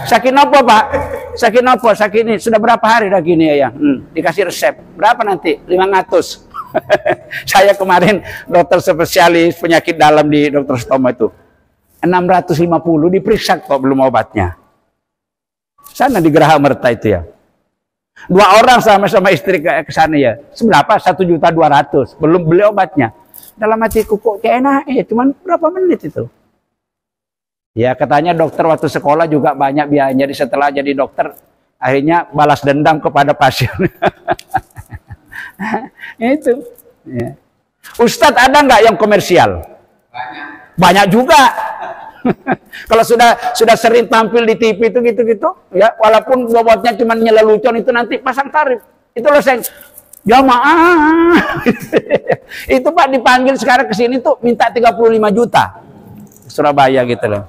sakit apa Pak? Sakit apa? Sakit ini sudah berapa hari dah gini ya? Dikasih resep. Berapa nanti? 500. Saya kemarin dokter spesialis penyakit dalam di Dr. Stomo itu 650 diperiksa kok belum obatnya. Sana di Geraha Merta itu ya. 2 orang sama-sama istri ke sana ya. Seberapa? 1.200.000. Belum beli obatnya. Dalam hatiku kok kayak enak ya, cuman berapa menit itu. Ya katanya dokter waktu sekolah juga banyak biaya. Jadi setelah jadi dokter akhirnya balas dendam kepada pasien. Itu. Ya. Ustadz ada nggak yang komersial? Banyak juga. Kalau sudah sering tampil di TV itu gitu-gitu, ya walaupun bobotnya cuma nyelelucon itu nanti pasang tarif. Itu loh saya jamaah. Itu Pak dipanggil sekarang ke sini tuh minta 35 juta. Surabaya gitu loh.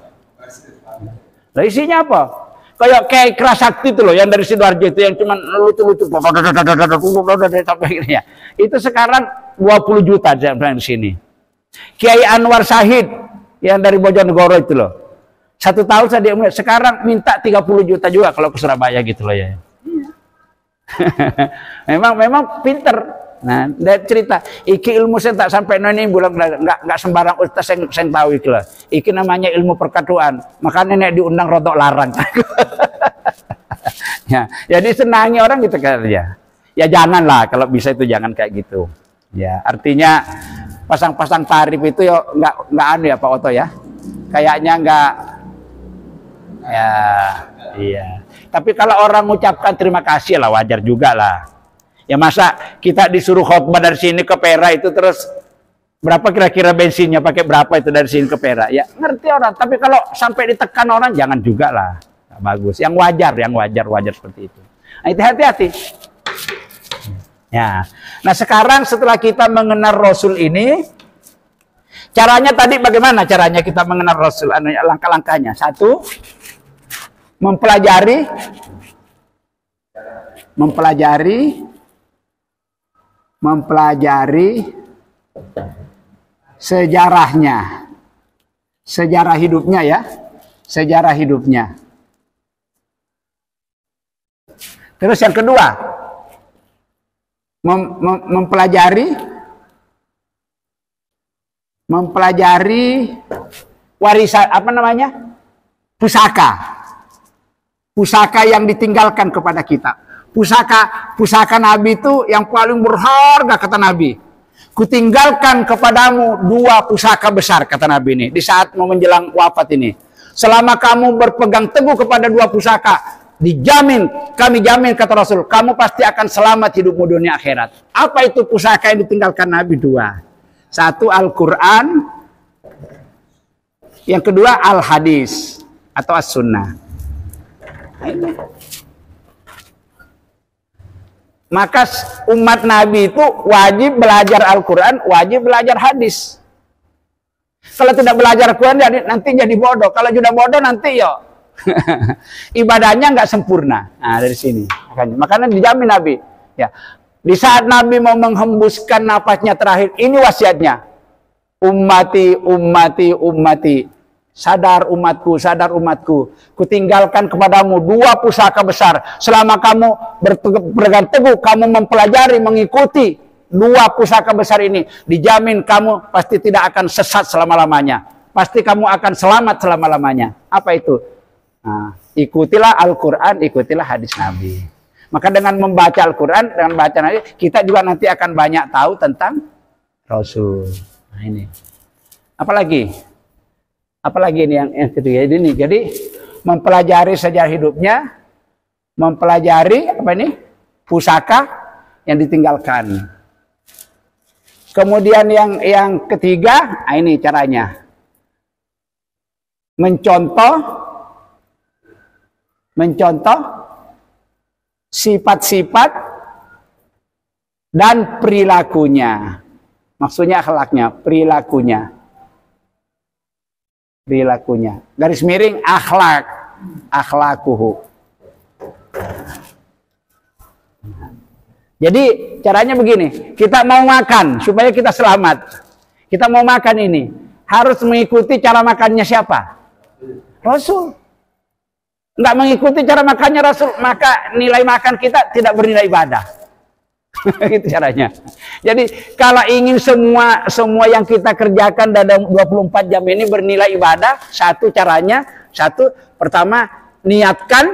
Lah isinya apa? Kayak keras sakti itu loh yang dari Sidoarjo itu yang cuma lucu-lucu sampai ini ya. Itu sekarang 20 juta di sini. Kiai Anwar Syahid yang dari Bojonegoro itu loh. 1 tahun saya dia sekarang minta 30 juta juga kalau ke Surabaya gitu loh ya. memang pinter. Nah, dia cerita, iki ilmu saya tak sampai ini bulan enggak sembarang ustaz saya tahu iki lah. Iki namanya ilmu perkaduan. Makanya nenek diundang rodok larang. Ya, jadi senangi orang gitu kan ya. Ya janganlah kalau bisa itu jangan kayak gitu. Ya, artinya pasang-pasang tarif itu ya enggak anu ya Pak Oto ya. Kayaknya enggak ya iya. Tapi kalau orang mengucapkan terima kasih lah wajar juga lah. Ya masa kita disuruh khotbah dari sini ke Perak itu terus Berapa kira-kira bensinnya, pakai berapa itu dari sini ke Perak? Ya ngerti orang. Tapi kalau sampai ditekan orang, jangan juga lah. Nggak bagus. Yang wajar seperti itu. Nah, itu hati-hati. Ya. Nah sekarang setelah kita mengenal Rasul ini, caranya tadi bagaimana caranya kita mengenal Rasul? Langkah-langkahnya. Satu, mempelajari sejarahnya, sejarah hidupnya ya, sejarah hidupnya. Terus yang kedua, mempelajari warisan, apa namanya, pusaka yang ditinggalkan kepada kita. Pusaka Nabi itu yang paling berharga, kata Nabi. Kutinggalkan kepadamu 2 pusaka besar, kata Nabi ini, di saat mau menjelang wafat ini. Selama kamu berpegang teguh kepada 2 pusaka, kami jamin, kata Rasul, kamu pasti akan selamat hidupmu dunia akhirat. Apa itu pusaka yang ditinggalkan Nabi? 2. Satu, Al-Quran. Yang kedua, Al-Hadis atau As-Sunnah. Maka umat Nabi itu wajib belajar Al-Quran, wajib belajar hadis. Kalau tidak belajar Al-Quran nanti jadi bodoh. Kalau sudah bodoh nanti ibadahnya nggak sempurna. Nah dari sini. Makanya dijamin Nabi. Ya. Di saat Nabi mau menghembuskan nafasnya terakhir, ini wasiatnya. Ummati, ummati, ummati. Sadar umatku, kutinggalkan kepadamu 2 pusaka besar. Selama kamu berpegang teguh, kamu mempelajari, mengikuti 2 pusaka besar ini, dijamin kamu pasti tidak akan sesat selama-lamanya. Pasti kamu akan selamat selama-lamanya. Apa itu? Nah, ikutilah Al-Quran, ikutilah hadis Nabi. Maka dengan membaca Al-Quran, dengan baca Nabi, kita juga nanti akan banyak tahu tentang Rasul. Nah ini. Apalagi ini yang ketiga ini. Jadi mempelajari sejarah hidupnya, mempelajari pusaka yang ditinggalkan. Kemudian yang ketiga, ini caranya. Mencontoh sifat-sifat dan perilakunya. Maksudnya akhlaknya, perilakunya. Garis miring akhlakuhu. Jadi caranya begini, kita mau makan supaya kita selamat. Kita mau makan ini harus mengikuti cara makannya siapa? Rasul. Enggak mengikuti cara makannya Rasul, maka nilai makan kita tidak bernilai ibadah. Gitu caranya. Jadi kalau ingin semua yang kita kerjakan dalam 24 jam ini bernilai ibadah, pertama niatkan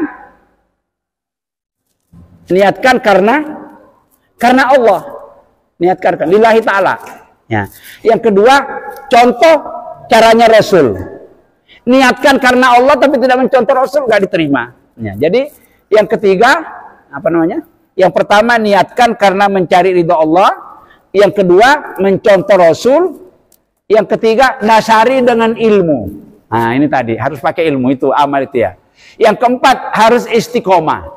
karena Allah. Niatkan lillahi ta'ala. Ya. Yang kedua, contoh caranya Rasul. Niatkan karena Allah tapi tidak mencontoh Rasul, nggak diterima. Ya. Jadi yang ketiga, yang pertama niatkan karena mencari ridha Allah. Yang kedua mencontoh Rasul. Yang ketiga nasari dengan ilmu. Nah ini tadi harus pakai ilmu, itu amal itu ya. Yang keempat harus istiqomah.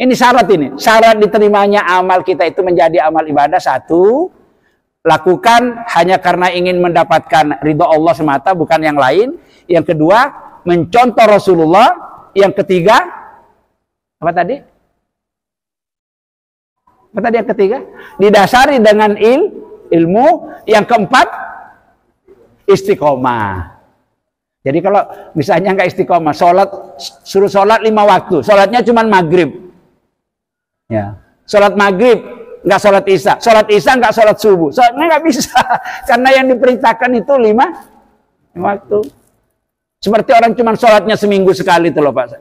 Ini syarat ini. Syarat diterimanya amal kita itu menjadi amal ibadah. 1, lakukan hanya karena ingin mendapatkan ridha Allah semata, bukan yang lain. Yang kedua mencontoh Rasulullah. Yang ketiga apa tadi? Yang ketiga, didasari dengan ilmu. Yang keempat, istiqomah. Jadi kalau misalnya nggak istiqomah, suruh sholat 5 waktu, sholatnya cuma maghrib. Ya, sholat maghrib, nggak sholat isya nggak sholat subuh, sholatnya nggak bisa, karena yang diperintahkan itu 5 waktu. Seperti orang cuma sholatnya seminggu sekali itu loh Pak.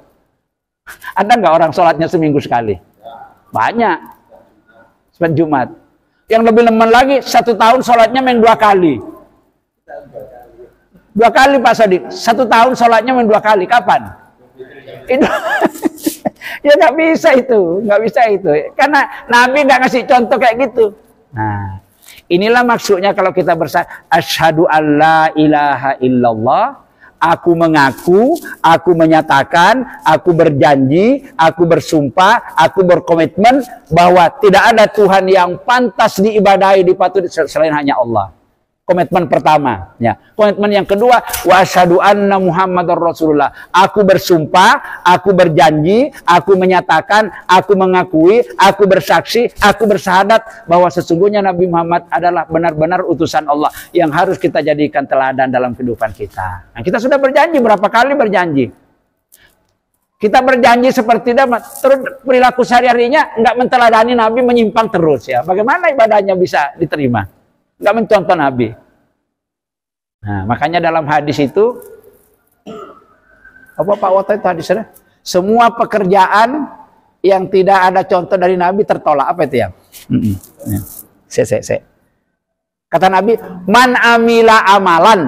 Ada nggak orang sholatnya seminggu sekali? Banyak. Sholat Jumat. Yang lebih lemah lagi 1 tahun sholatnya main 2 kali. 2 kali Pak Sodik. 1 tahun sholatnya main 2 kali. Kapan? Itu ya nggak bisa itu, Karena Nabi nggak ngasih contoh kayak gitu. Nah, Inilah maksudnya kalau kita asyhadu alla ilaha illallah, aku mengaku, aku menyatakan, aku berjanji, aku bersumpah, aku berkomitmen bahwa tidak ada Tuhan yang pantas diibadahi, dipatuhi selain hanya Allah. Komitmen pertama, ya. Komitmen yang kedua, wa asyhadu anna Muhammadar Rasulullah. Aku bersumpah, aku berjanji, aku menyatakan, aku mengakui, aku bersaksi, aku bersyahadat bahwa sesungguhnya Nabi Muhammad adalah benar-benar utusan Allah yang harus kita jadikan teladan dalam kehidupan kita. Nah, kita sudah berjanji, berapa kali berjanji? Kita berjanji seperti itu, terus perilaku sehari-harinya nggak menteladani Nabi, menyimpang terus, ya. Bagaimana ibadahnya bisa diterima? Nggak mencontoh Nabi. Nah, makanya dalam hadis itu, apa Pak Woto itu hadisnya? Semua pekerjaan yang tidak ada contoh dari Nabi tertolak. Apa itu ya? Kata Nabi, man amila amalan.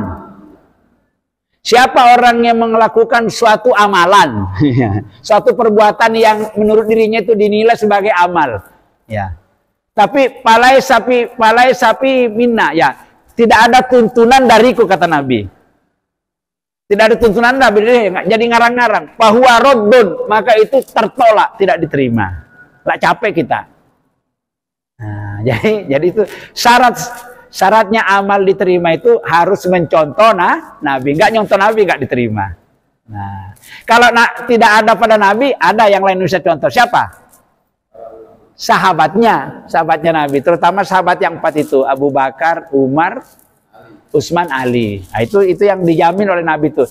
Siapa orang yang melakukan suatu amalan, suatu perbuatan yang menurut dirinya itu dinilai sebagai amal, ya. Tapi palai sapi minna, ya. Tidak ada tuntunan dariku, kata Nabi. Tidak ada tuntunan Nabi, jadi ngarang-ngarang. Fahuwa raddun, maka itu tertolak, tidak diterima. Nggak capek kita. Nah, jadi itu syaratnya amal diterima itu harus mencontoh Nabi. Nggak nyontoh Nabi nggak diterima. Nah, kalau tidak ada pada Nabi, ada yang lain bisa contoh. Siapa? Sahabatnya Nabi, terutama sahabat yang 4 itu, Abu Bakar, Umar, Utsman, Ali. Nah, itu yang dijamin oleh Nabi itu.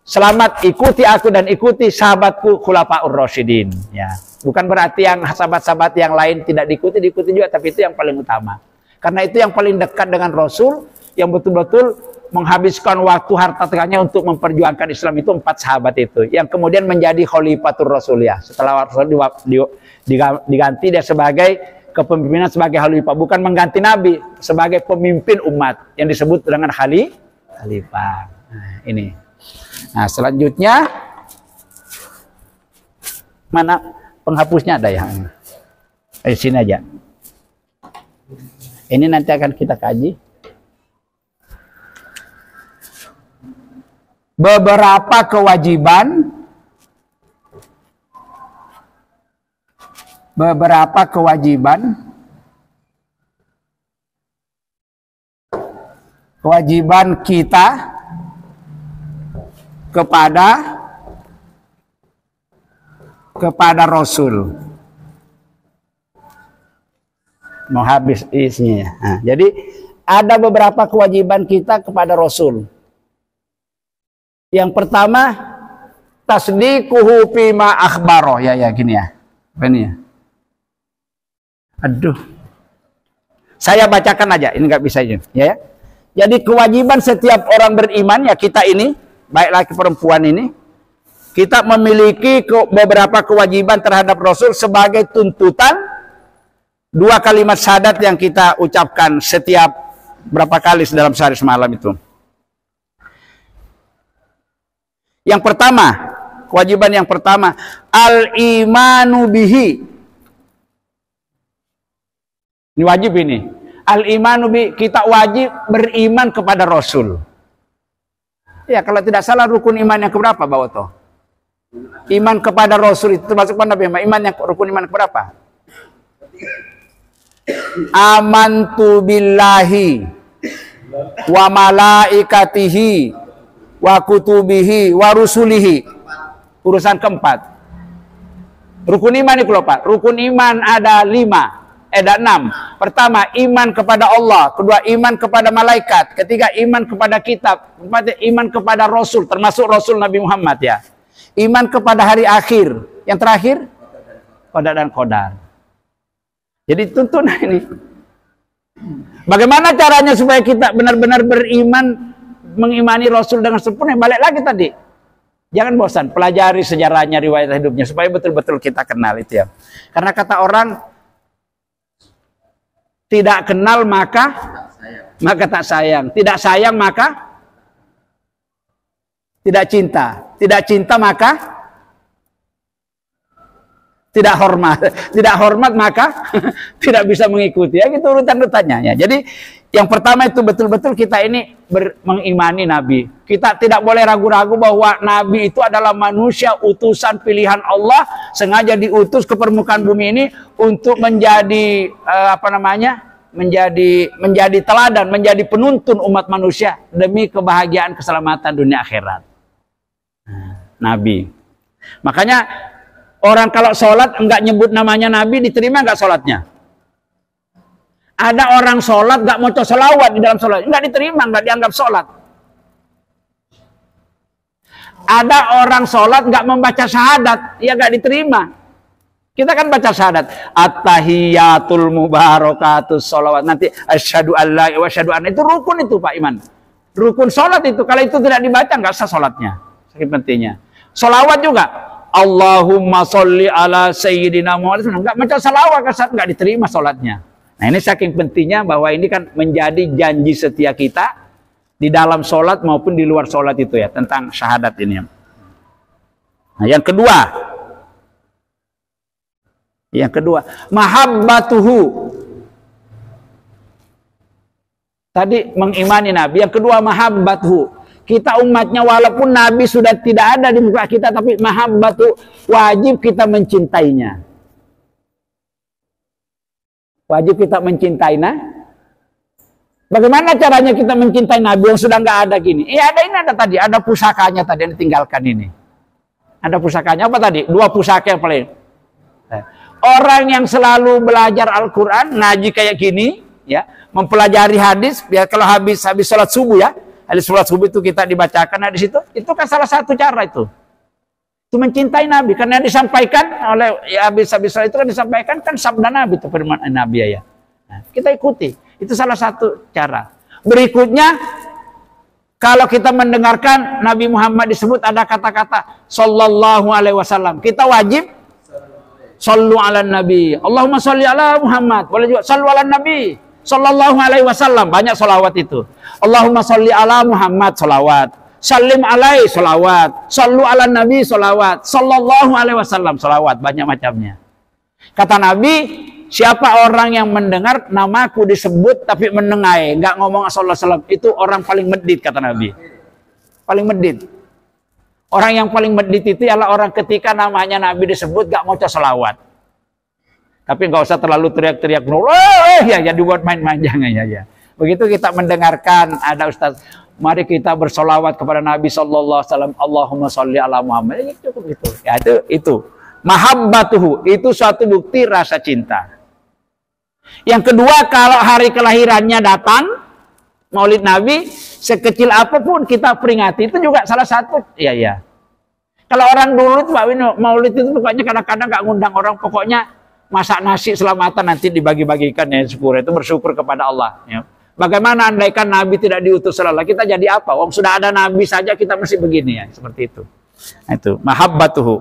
Selamat, ikuti aku dan ikuti sahabatku Khulafaur Rasyidin. Ya, bukan berarti yang sahabat-sahabat yang lain tidak diikuti juga, tapi itu yang paling utama. Karena itu yang paling dekat dengan Rasul, yang betul-betul menghabiskan waktu harta tegannya untuk memperjuangkan Islam itu 4 sahabat itu, yang kemudian menjadi Khalifatur Rasul, ya. Setelah Rasul diganti dia sebagai kepemimpinan sebagai khalifah, bukan mengganti Nabi, sebagai pemimpin umat yang disebut dengan khalifah. Nah, ini. Nah, selanjutnya mana penghapusnya, ada ya? Di sini aja. Ini nanti akan kita kaji. Beberapa kewajiban kita kepada Rasul. Mau habis isinya. Nah, jadi ada beberapa kewajiban kita kepada Rasul. Yang pertama, tasdiquhu fima akhbaro. Ya gini ya. Apa ini ya? Aduh. Saya bacakan aja, ini nggak bisa ini, ya. Jadi kewajiban setiap orang beriman, ya, kita ini, baik laki perempuan ini, kita memiliki beberapa kewajiban terhadap Rasul sebagai tuntutan 2 kalimat syahadat yang kita ucapkan setiap berapa kali dalam sehari semalam itu. Yang pertama, kewajiban yang pertama, al-imanu bihi. Ini wajib ini. Al-imanu bihi, kita wajib beriman kepada Rasul. Ya, kalau tidak salah rukun iman yang keberapa, Pak Woto? Iman kepada Rasul itu termasuk pada Nabi. Iman yang rukun iman keberapa? Amantu billahi wa malaikatihi wa kutubihi wa rusulihi. Urusan keempat. Rukun iman itu loh, Pak. Rukun iman ada 6. Pertama, iman kepada Allah. Kedua, iman kepada malaikat. Ketiga, iman kepada kitab. Keempat, iman kepada Rasul, termasuk Rasul Nabi Muhammad, ya. Iman kepada hari akhir. Yang terakhir, qada dan qadar. Jadi tuntunan ini. Bagaimana caranya supaya kita benar-benar beriman, mengimani Rasul dengan sempurna? Balik lagi tadi. Jangan bosan, pelajari sejarahnya, riwayat hidupnya, supaya betul-betul kita kenal itu, ya. Karena kata orang, tidak kenal maka tak sayang. Tidak sayang maka tidak cinta. Tidak cinta maka tidak hormat maka tidak bisa mengikuti. Ya gitu urutan-urutannya ya. Jadi yang pertama itu betul-betul kita ini mengimani Nabi. Kita tidak boleh ragu-ragu bahwa Nabi itu adalah manusia utusan pilihan Allah, sengaja diutus ke permukaan bumi ini untuk menjadi menjadi teladan, menjadi penuntun umat manusia demi kebahagiaan keselamatan dunia akhirat. Nabi. Makanya orang kalau sholat enggak nyebut namanya Nabi, diterima enggak sholatnya? Ada orang sholat enggak mau sholawat di dalam sholat, enggak diterima, enggak dianggap sholat. Ada orang sholat enggak membaca syahadat, ya enggak diterima. Kita kan baca syahadat, at-tahiyatul mubarakatus sholawat. Nanti asyhadu alla wa asyhadu anna, itu rukun itu Pak Iman. Rukun sholat itu, kalau itu tidak dibaca enggak sah sholatnya. Saking pentingnya. Sholawat juga. Allahumma sholli ala sayyidina Muhammad. Enggak baca sholawat, enggak diterima sholatnya. Nah ini saking pentingnya bahwa ini kan menjadi janji setia kita di dalam sholat maupun di luar sholat itu ya, tentang syahadat ini. Nah yang kedua, mahabbatuhu. Tadi mengimani Nabi, yang kedua mahabbatuhu. Kita umatnya walaupun Nabi sudah tidak ada di muka kita, tapi mahabbatu, wajib kita mencintainya. Wajib kita mencintai Bagaimana caranya kita mencintai Nabi yang sudah nggak ada gini? Tadi, ada pusakanya tadi yang ditinggalkan ini. Ada pusakanya apa tadi? 2 pusaka yang paling. Orang yang selalu belajar Al-Quran, ngaji kayak gini, ya, mempelajari hadis, ya kalau habis sholat subuh ya, hadis sholat subuh itu kita dibacakan di situ, itu kan salah satu cara itu mencintai Nabi, karena disampaikan oleh habis sholat itu kan disampaikan kan sabda Nabi itu, firman Nabi ya. Nah, kita ikuti, itu salah satu cara. Berikutnya, kalau kita mendengarkan Nabi Muhammad disebut ada kata-kata sallallahu alaihi wasallam, kita wajib sallu ala nabi. Allahumma salli ala Muhammad. Boleh juga sallu ala nabi sallallahu alaihi wasallam. Banyak salawat itu. Allahumma salli ala Muhammad, salawat. Salim alaihi, salawat. Sallu ala nabi, salawat. Sallallahu alaihi wasallam, salawat. Banyak macamnya. Kata Nabi, siapa orang yang mendengar namaku disebut tapi menengai, nggak ngomong sallallahu alaihi wasallam, itu orang paling medit, kata Nabi. Paling medit. Orang yang paling medit itu adalah orang ketika namanya Nabi disebut gak mau selawat. Tapi gak usah terlalu teriak-teriak, ya dibuat main-main, jangan ya. Begitu kita mendengarkan ada Ustaz, mari kita bersolawat kepada Nabi sallallahu alaihi wasallam, Allahumma sholli ala Muhammad. Ya, cukup gitu. Ya itu. Mahabbatuhu, itu suatu bukti rasa cinta. Yang kedua, kalau hari kelahirannya datang, Maulid Nabi, sekecil apapun kita peringati, itu juga salah satu. Ya. Kalau orang dulu itu Pak Wino, Maulid itu pokoknya kadang-kadang nggak ngundang orang, pokoknya masak nasi selamatan nanti dibagi-bagikan ya, syukur itu bersyukur kepada Allah. Ya. Bagaimana andaikan Nabi tidak diutus selalu, kita jadi apa? Wong sudah ada Nabi saja kita mesti begini ya, seperti itu. Nah, itu mahabbatuhu.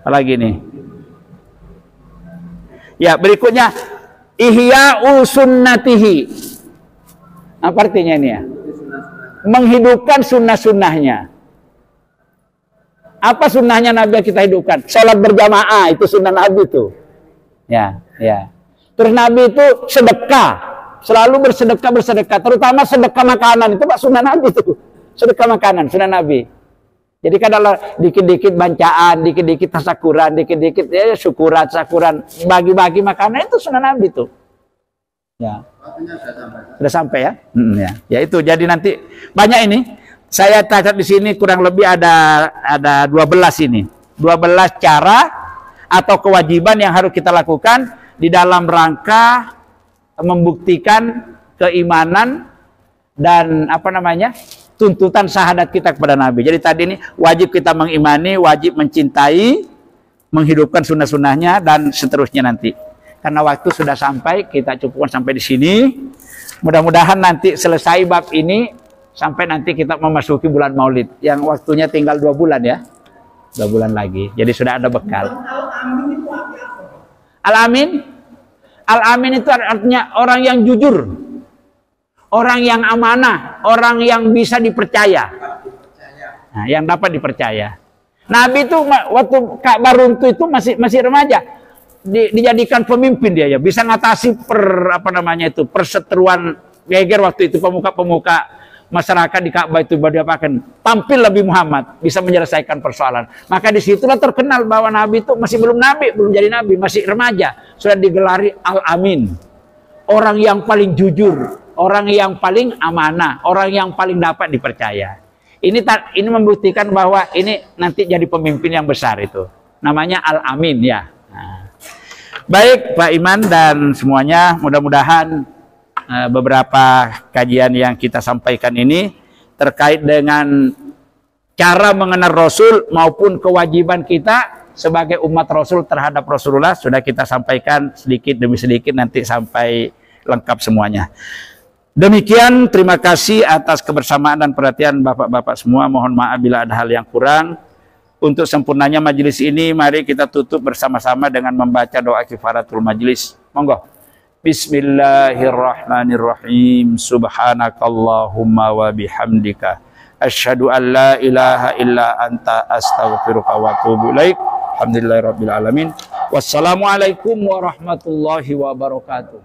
Apalagi nih? Ya berikutnya. Ihya'u sunnatihi. Apa artinya ini ya? Menghidupkan sunnah-sunnahnya. Apa sunnahnya Nabi yang kita hidupkan? Sholat berjamaah, itu sunnah Nabi itu. Ya. Terus Nabi itu sedekah. Selalu bersedekah. Terutama sedekah makanan. Itu Pak sunnah Nabi itu. Sedekah makanan, sunnah Nabi. Jadi kadang dikit-dikit bancaan, dikit-dikit tasakuran, dikit-dikit ya syukuran, bagi-bagi makanan, itu sunnah Nabi itu. Ya. Sudah sampai ya? Ya itu. Jadi nanti banyak ini. Saya catat di sini kurang lebih ada 12 ini. 12 cara atau kewajiban yang harus kita lakukan di dalam rangka membuktikan keimanan dan tuntutan syahadat kita kepada Nabi. Jadi tadi ini wajib kita mengimani, wajib mencintai, menghidupkan sunnah-sunnahnya dan seterusnya nanti. Karena waktu sudah sampai, kita cukupkan sampai di sini. Mudah-mudahan nanti selesai bab ini sampai nanti kita memasuki bulan Maulid yang waktunya tinggal 2 bulan ya. 2 bulan lagi. Jadi sudah ada bekal. Al-Amin. Al-Amin itu artinya orang yang jujur. Orang yang amanah, orang yang bisa dipercaya. Nah, yang dapat dipercaya. Nabi itu waktu Ka'bah runtuh itu masih remaja. Dijadikan pemimpin dia ya, bisa ngatasi perseteruan geger waktu itu, pemuka-pemuka masyarakat di Ka'bah itu berdiapakan tampil lebih Muhammad, bisa menyelesaikan persoalan. Maka disitulah terkenal bahwa Nabi itu masih belum Nabi, belum jadi Nabi, masih remaja, sudah digelari Al-Amin, orang yang paling jujur, orang yang paling amanah, orang yang paling dapat dipercaya. Ini membuktikan bahwa ini nanti jadi pemimpin yang besar itu, namanya Al-Amin ya. Nah. Baik Pak Iman dan semuanya, mudah-mudahan beberapa kajian yang kita sampaikan ini terkait dengan cara mengenal Rasul maupun kewajiban kita sebagai umat Rasul terhadap Rasulullah sudah kita sampaikan sedikit demi sedikit, nanti sampai lengkap semuanya. Demikian, terima kasih atas kebersamaan dan perhatian Bapak-bapak semua. Mohon maaf bila ada hal yang kurang. Untuk sempurnanya majelis ini, mari kita tutup bersama-sama dengan membaca doa kifaratul majelis. Monggo. Bismillahirrahmanirrahim. Subhanakallahumma wa bihamdika asyhadu an la ilaha illa anta astaghfiruka wa atubu ilaik. Alhamdulillahirabbil alamin. Wassalamualaikum warahmatullahi wabarakatuh.